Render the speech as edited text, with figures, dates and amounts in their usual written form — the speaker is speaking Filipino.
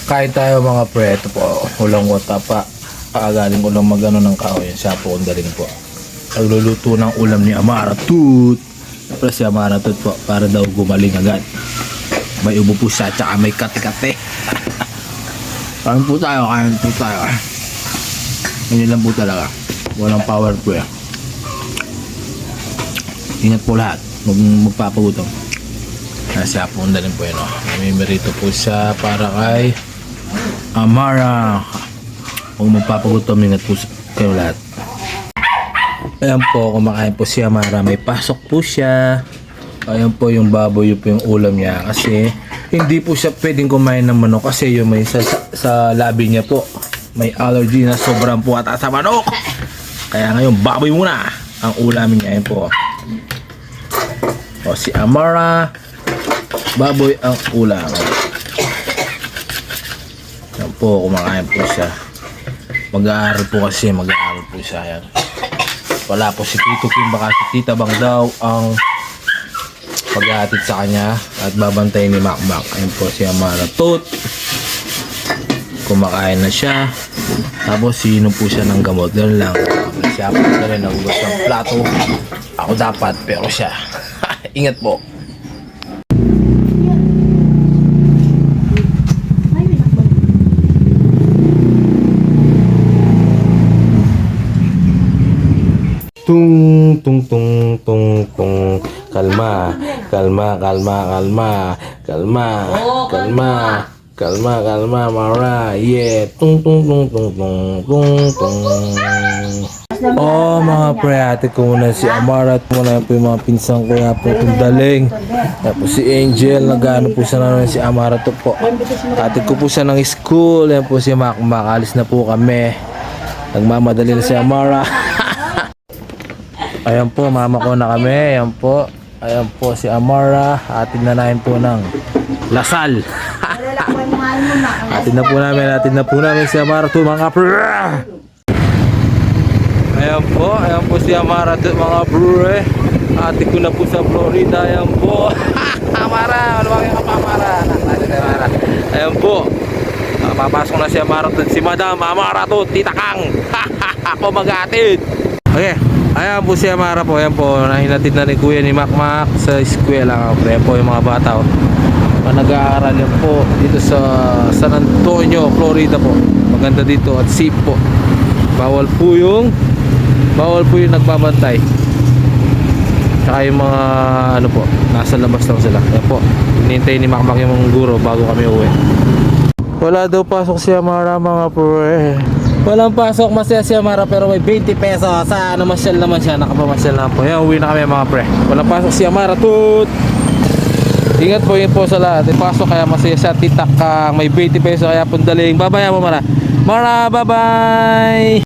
Kain tayo mga pre. Ito po, ulang wata pa. Galing ko lang magano ng kahoy. Siya po kong daling po. Pagluluto ng ulam ni Amara Tut. Pero si Amara Tut po, para daw gumaling agad. May ubo po siya, tsaka may kate-kate. Kain po tayo. Ganyan lang po talaga. Walang power po yan. Ingat po lahat. Magpapagutom. Siya po kong daling po yun. May merito po siya para kay Amara. Kung magpapagutom, ingat po kayo lahat. Ayan po, kumakain po si Amara. May pasok po siya. Ayan po yung baboy, yun po yung ulam niya. Kasi hindi po siya pwedeng kumain ng manok. Kasi yung may sa labi niya po, may allergy na sobrang po ata sa manok. Kaya ngayon, baboy muna ang ulamin niya. Ayan po. O, si Amara, baboy ang ulam. Ayan po, kumakain po siya. Mag-aaral po kasi, mag-aaral po siya. Ayan. Wala po si Tito Kim, baka si Tita Bang daw ang pag-aatid sa kanya at babantay ni Makmak. Ayun po si Amara Tut. Kumakain na siya. Tapos sino po siya ng gamot. Doon lang. Siya po na rin nagugas ng plato. Ako dapat, pero siya. Ingat po. Tung tung tung tung tung. Kalma Mara. Yeah. Tung tung tung tung tung tung tung. Oh mga pre, ate ko muna si Amara at muna po yung mga pinsang ko na po itong daling. Tapos si Angel, nagano po siya na si Amara to po. Ate ko po siya ng school. Yan po si Makmak, alis na po kami. Nagmamadali na si Amara. Ayan po, mama ko na kami. Ayan po. Ayan po si Amara. Atid na namin po ng Lasal. Atid na po namin si Amara to mga pre. Ayan po si Amara to mga pre. Atid ko na po sa Florida. Ayan po. Amara, ano bang yung Amara? Ayan po. Papasok na si Amara to. Si Madam Amara to, Tita Kang. Ako mag-atid. Okay. Ayan po si Amara po. Ayan po, nahinatid na ni Kuya ni Makmak sa eskwela. Ayan po yung mga bata. Nag-aaral yan po dito sa San Antonio, Florida po. Maganda dito at safe po. Bawal po yung nagbabantay. Tsaka yung mga ano po, nasa labas lang sila. Ayan po, hinihintay ni Makmak yung guro bago kami uwi. Wala daw pasok si Amara mga pre. Walang pasok, masaya si Amara pero may 20 pesos. Sa namasyal naman siya, nakapamasyal naman po. Yan, uwi na kami mga pre. Walang pasok si Amara Tut. Ingat po yun po sa lahat. Pasok kaya masaya siya. Tita Kang, may 20 pesos kaya pundaling. Babay mo Mara. Mara, bye bye.